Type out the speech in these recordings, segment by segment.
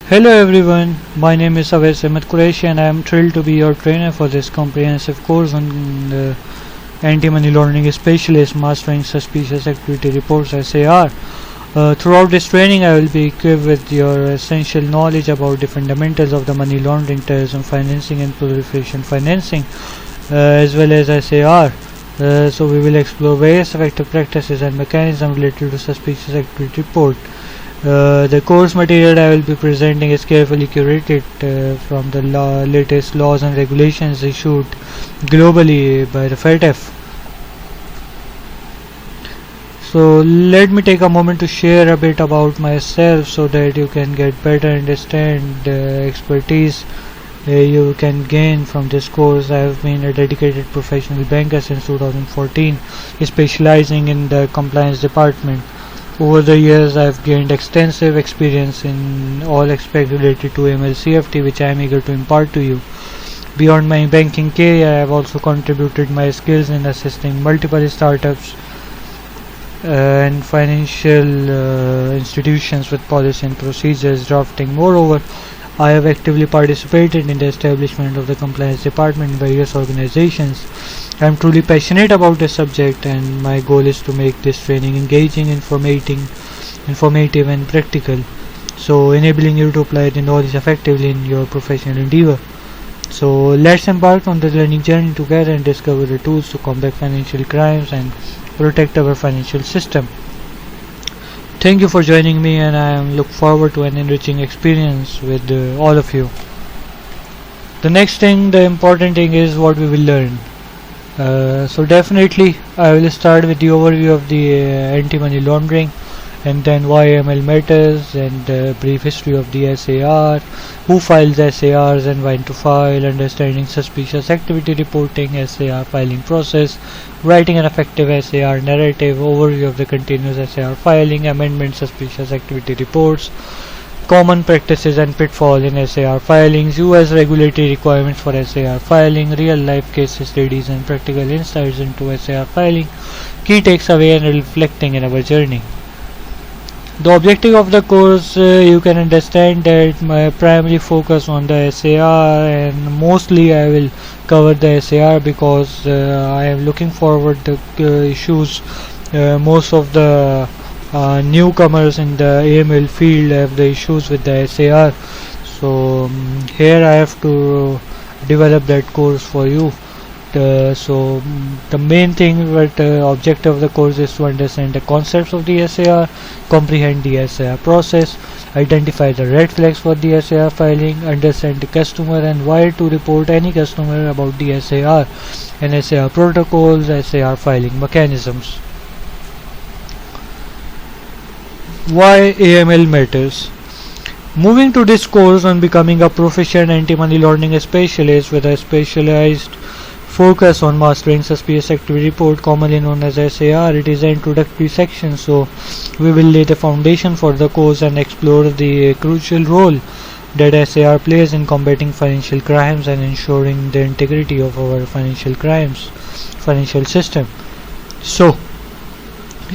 Hello everyone, my name is Awais Ahmed Qureshi and I am thrilled to be your trainer for this comprehensive course on Anti-Money Laundering Specialist Mastering Suspicious Activity Reports SAR. Throughout this training I will be equipped with your essential knowledge about the fundamentals of the money laundering, terrorism financing and proliferation financing as well as SAR. So we will explore various effective practices and mechanisms related to suspicious activity report. The course material I will be presenting is carefully curated from the latest laws and regulations issued globally by the FATF. So let me take a moment to share a bit about myself so that you can get better understand the expertise you can gain from this course. I have been a dedicated professional banker since 2014, specializing in the compliance department. Over the years, I have gained extensive experience in all aspects related to AML/CFT, which I am eager to impart to you. Beyond my banking career, I have also contributed my skills in assisting multiple startups and financial institutions with policy and procedures drafting. Moreover, I have actively participated in the establishment of the compliance department in various organizations. I am truly passionate about this subject and my goal is to make this training engaging, informative and practical, so enabling you to apply the knowledge effectively in your professional endeavor. So let's embark on the learning journey together and discover the tools to combat financial crimes and protect our financial system. Thank you for joining me and I look forward to an enriching experience with all of you. The important thing is what we will learn. So definitely I will start with the overview of the anti-money laundering and then why ML matters and a brief history of the SAR, who files SARs and when to file, understanding suspicious activity reporting, SAR filing process, writing an effective SAR narrative, overview of the continuous SAR filing, amendment suspicious activity reports, common practices and pitfall in SAR filings, US regulatory requirements for SAR filing, real life case studies and practical insights into SAR filing, key takeaway and reflecting in our journey. The objective of the course, you can understand that my primary focus on the SAR and mostly I will cover the SAR because I am looking forward to issues most of the newcomers in the AML field have the issues with the SAR. So here I have to develop that course for you. So the main thing what objective of the course is to understand the concepts of the SAR, comprehend the SAR process, identify the red flags for the SAR filing, understand the customer and why to report any customer about the SAR and SAR protocols, SAR filing mechanisms. Why AML matters. Moving to this course on becoming a proficient anti-money laundering specialist with a specialized focus on mastering suspicious activity report, commonly known as SAR. It is an introductory section, so we will lay the foundation for the course and explore the crucial role that SAR plays in combating financial crimes and ensuring the integrity of our financial system. So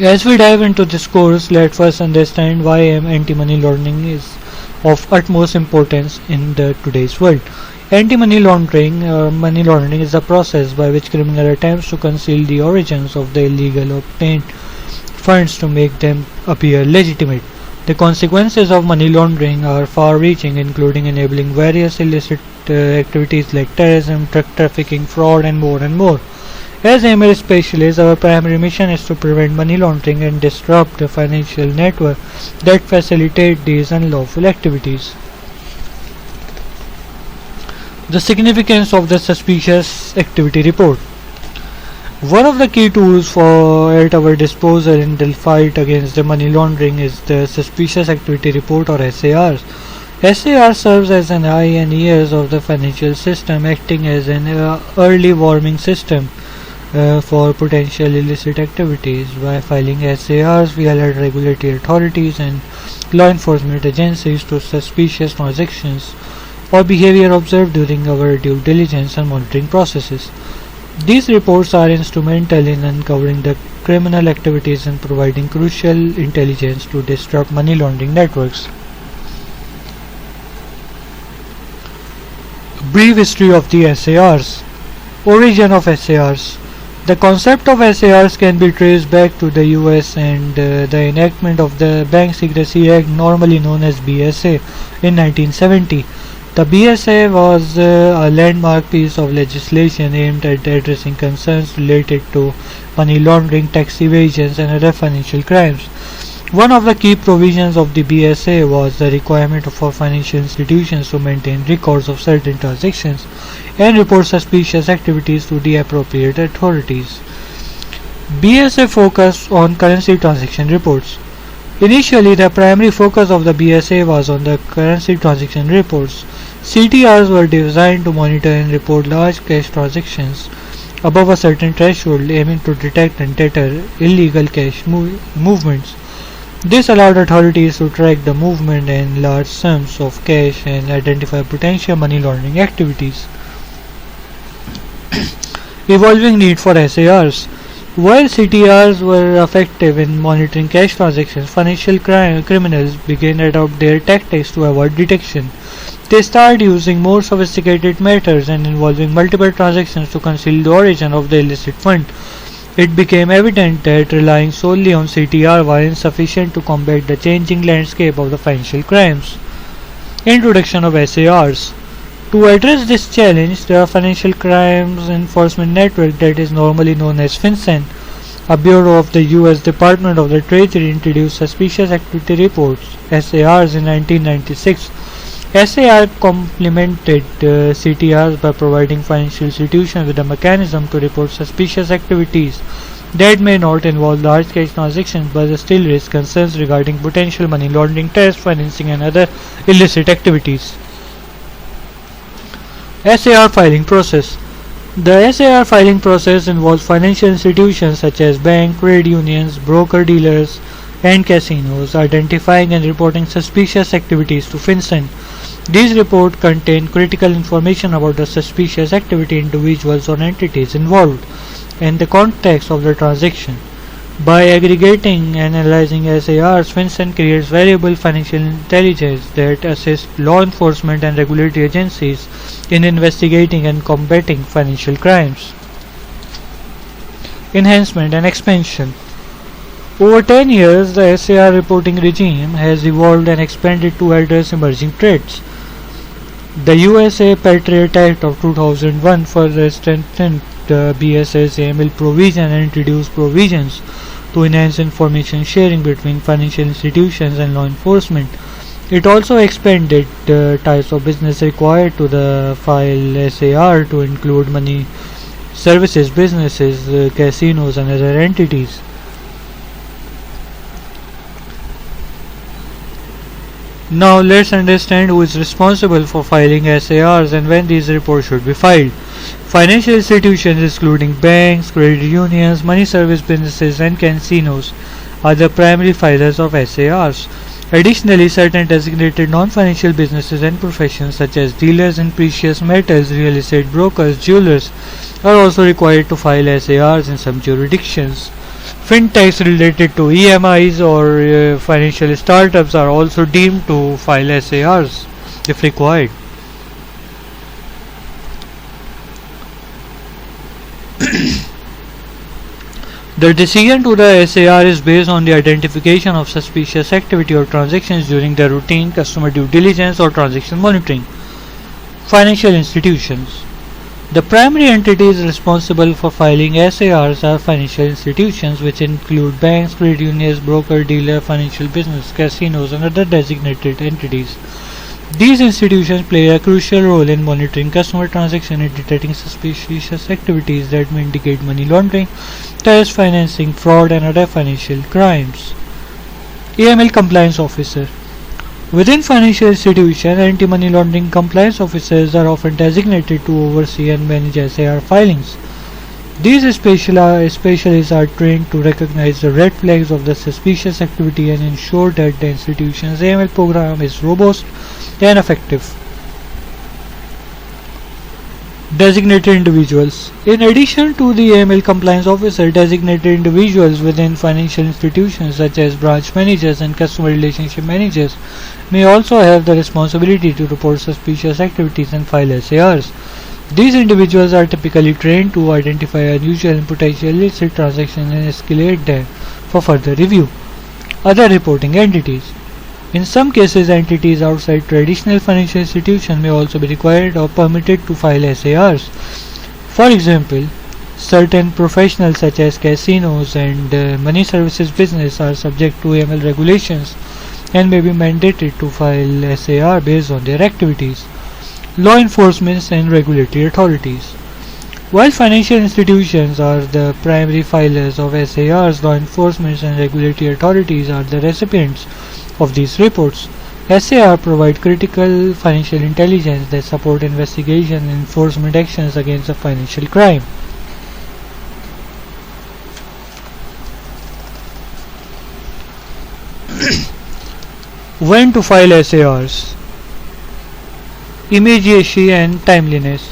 as we dive into this course, let's first understand why anti-money laundering is of utmost importance in today's world. Anti-money laundering money laundering is a process by which criminal attempts to conceal the origins of the illegal obtained funds to make them appear legitimate. The consequences of money laundering are far-reaching, including enabling various illicit activities like terrorism, drug trafficking, fraud, and more. As AML specialists, our primary mission is to prevent money laundering and disrupt the financial network that facilitate these unlawful activities. The significance of the suspicious activity report. One of the key tools at our disposal in the fight against the money laundering is the suspicious activity report or SARs. SAR serves as an eye and ears of the financial system, acting as an early warning system for potential illicit activities. By filing SARs, we alert regulatory authorities and law enforcement agencies to suspicious transactions or behavior observed during our due diligence and monitoring processes. These reports are instrumental in uncovering the criminal activities and providing crucial intelligence to disrupt money laundering networks. Brief history of the SARs. Origin of SARs. The concept of SARs can be traced back to the US and the enactment of the Bank Secrecy Act, normally known as BSA, in 1970. The BSA was a landmark piece of legislation aimed at addressing concerns related to money laundering, tax evasions, and other financial crimes. One of the key provisions of the BSA was the requirement for financial institutions to maintain records of certain transactions and report suspicious activities to the appropriate authorities. BSA focused on currency transaction reports. Initially, the primary focus of the BSA was on the currency transaction reports. CTRs were designed to monitor and report large cash transactions above a certain threshold, aiming to detect and deter illegal cash movements. This allowed authorities to track the movement in large sums of cash and identify potential money laundering activities. Evolving need for SARs. While CTRs were effective in monitoring cash transactions, financial criminals began to adopt their tactics to avoid detection. They started using more sophisticated methods and involving multiple transactions to conceal the origin of the illicit fund. It became evident that relying solely on CTR was insufficient to combat the changing landscape of the financial crimes. Introduction of SARs. To address this challenge, the Financial Crimes Enforcement Network, that is normally known as FinCEN, a bureau of the U.S. Department of the Treasury, introduced Suspicious Activity Reports (SARs) in 1996. SAR complemented CTRs by providing financial institutions with a mechanism to report suspicious activities that may not involve large cash transactions but still raise concerns regarding potential money laundering, terrorist financing, and other illicit activities. SAR filing process. The SAR filing process involves financial institutions such as banks, credit unions, broker-dealers, and casinos identifying and reporting suspicious activities to FinCEN. These reports contain critical information about the suspicious activity, individuals, or entities involved, and the context of the transaction. By aggregating and analyzing SARs, FinCEN creates valuable financial intelligence that assists law enforcement and regulatory agencies in investigating and combating financial crimes. Enhancement and expansion. Over 10 years, the SAR reporting regime has evolved and expanded to address emerging threats. The USA Patriot Act of 2001 further strengthened the BSA's AML provision and introduced provisions to enhance information sharing between financial institutions and law enforcement. It also expanded the types of business required to file SAR to include money services businesses, casinos, and other entities. Now let's understand who is responsible for filing SARs and when these reports should be filed. Financial institutions including banks, credit unions, money service businesses, and casinos are the primary filers of SARs. Additionally, certain designated non-financial businesses and professions such as dealers in precious metals, real estate brokers, jewelers are also required to file SARs in some jurisdictions. Fintechs related to EMIs or financial startups are also deemed to file SARs if required. The decision to the SAR is based on the identification of suspicious activity or transactions during the routine customer due diligence or transaction monitoring. Financial institutions. The primary entities responsible for filing SARs are financial institutions, which include banks, credit unions, broker-dealer, financial business, casinos, and other designated entities. These institutions play a crucial role in monitoring customer transactions and detecting suspicious activities that may indicate money laundering, terrorist financing, fraud, and other financial crimes. AML Compliance Officer. Within financial institutions, anti-money laundering compliance officers are often designated to oversee and manage SAR filings. These specialists are trained to recognize the red flags of the suspicious activity and ensure that the institution's AML program is robust and effective. Designated individuals. In addition to the AML compliance officer, designated individuals within financial institutions such as branch managers and customer relationship managers may also have the responsibility to report suspicious activities and file SARs. These individuals are typically trained to identify unusual and potentially illicit transactions and escalate them for further review. Other reporting entities. In some cases, entities outside traditional financial institutions may also be required or permitted to file SARs. For example, certain professionals such as casinos and money services business are subject to AML regulations and may be mandated to file SAR based on their activities. Law enforcement and regulatory authorities. While financial institutions are the primary filers of SARs, law enforcement and regulatory authorities are the recipients of these reports. SAR provide critical financial intelligence that support investigation and enforcement actions against a financial crime. When to file SARs? Immediacy and timeliness.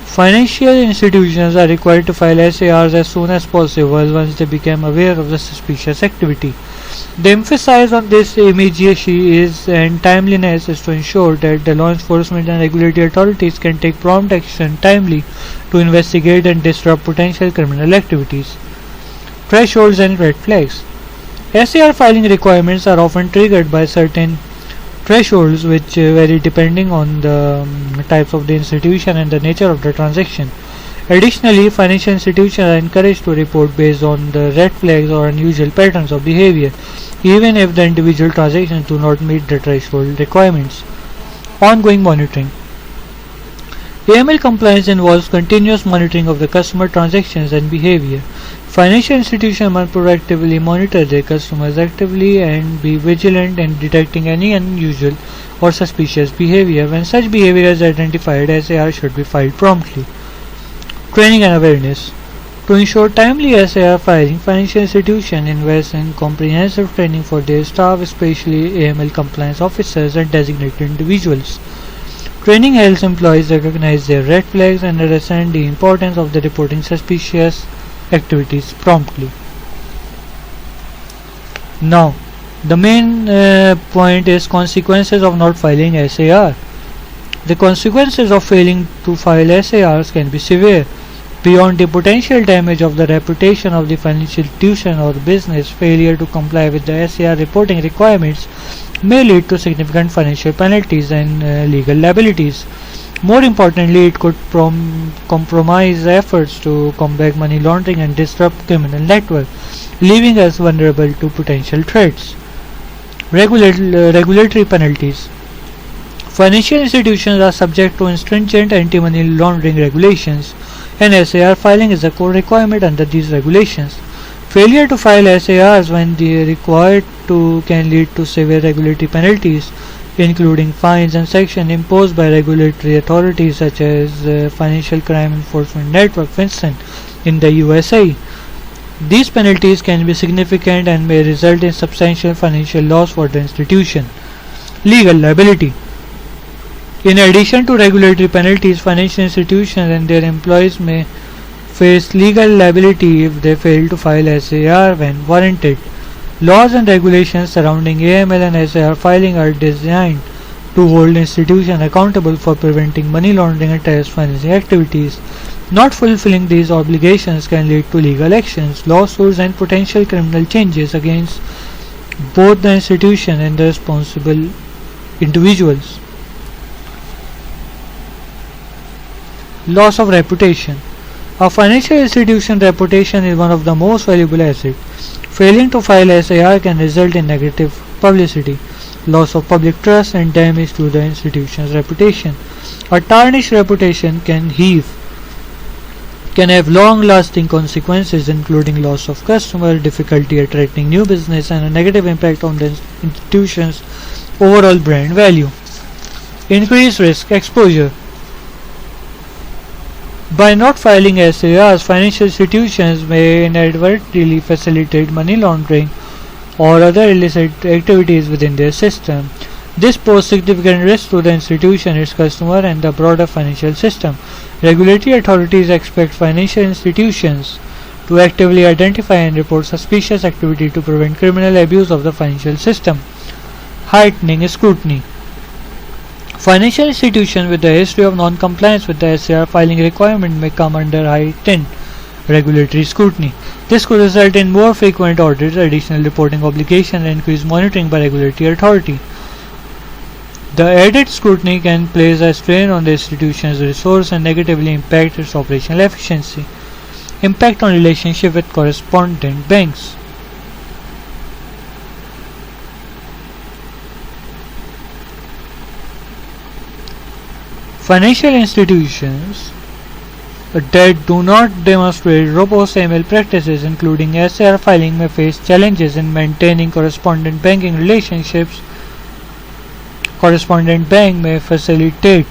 Financial institutions are required to file SARs as soon as possible once they become aware of the suspicious activity. The emphasis on this immediacy and timeliness is to ensure that the law enforcement and regulatory authorities can take prompt action timely to investigate and disrupt potential criminal activities. Thresholds and red flags. SAR filing requirements are often triggered by certain thresholds which vary depending on the types of the institution and the nature of the transaction. Additionally, financial institutions are encouraged to report based on the red flags or unusual patterns of behavior, even if the individual transactions do not meet the threshold requirements. Ongoing monitoring. AML compliance involves continuous monitoring of the customer transactions and behavior. Financial institutions must proactively monitor their customers actively and be vigilant in detecting any unusual or suspicious behavior. When such behavior is identified, SAR should be filed promptly. Training and awareness. To ensure timely SAR filing, financial institutions invest in comprehensive training for their staff, especially AML compliance officers and designated individuals. Training helps employees recognize their red flags and understand the importance of the reporting suspicious activities promptly. Now, the main point is consequences of not filing SAR. The consequences of failing to file SARs can be severe. Beyond the potential damage of the reputation of the financial institution or business, failure to comply with the SAR reporting requirements may lead to significant financial penalties and legal liabilities. More importantly, it could compromise efforts to combat money laundering and disrupt criminal networks, leaving us vulnerable to potential threats. Regulatory penalties. Financial institutions are subject to stringent anti-money laundering regulations, and SAR filing is a core requirement under these regulations. Failure to file SARs when they are required to can lead to severe regulatory penalties, including fines and sanctions imposed by regulatory authorities such as Financial Crime Enforcement Network (FinCEN) in the USA. These penalties can be significant and may result in substantial financial loss for the institution. Legal liability. In addition to regulatory penalties, financial institutions and their employees may face legal liability if they fail to file SAR when warranted. Laws and regulations surrounding AML and SAR filing are designed to hold institutions accountable for preventing money laundering and terrorist financing activities. Not fulfilling these obligations can lead to legal actions, lawsuits, and potential criminal charges against both the institution and the responsible individuals. Loss of reputation. A financial institution reputation is one of the most valuable assets. Failing to file SAR can result in negative publicity, loss of public trust, and damage to the institution's reputation. A tarnished reputation can have long-lasting consequences, including loss of customer, difficulty attracting new business, and a negative impact on the institution's overall brand value. Increased risk exposure. By not filing SARs, financial institutions may inadvertently facilitate money laundering or other illicit activities within their system. This poses significant risk to the institution, its customer, and the broader financial system. Regulatory authorities expect financial institutions to actively identify and report suspicious activity to prevent criminal abuse of the financial system. heightening scrutiny. Financial institutions with a history of non-compliance with the SAR filing requirement may come under heightened regulatory scrutiny. This could result in more frequent audits, additional reporting obligations, and increased monitoring by regulatory authority. The added scrutiny can place a strain on the institution's resource and negatively impact its operational efficiency. Impact on relationship with correspondent banks. Financial institutions that do not demonstrate robust AML practices, including SAR filing, may face challenges in maintaining correspondent banking relationships. Correspondent bank may facilitate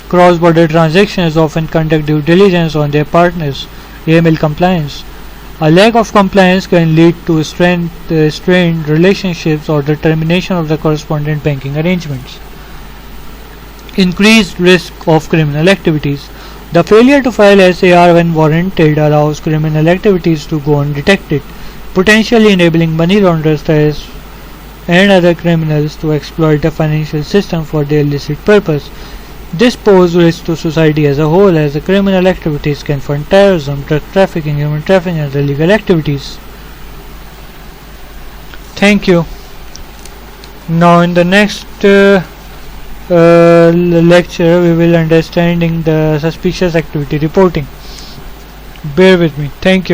cross-border transactions, often conduct due diligence on their partners' AML compliance. A lack of compliance can lead to strained relationships or the termination of the correspondent banking arrangements. Increased risk of criminal activities. The failure to file SAR when warranted allows criminal activities to go undetected, potentially enabling money launderers and other criminals to exploit the financial system for their illicit purpose. This poses risk to society as a whole, as the criminal activities can fund terrorism, drug trafficking, human trafficking, and other illegal activities. Thank you. Now in the next lecture we will understanding the suspicious activity reporting. Bear with me. Thank you.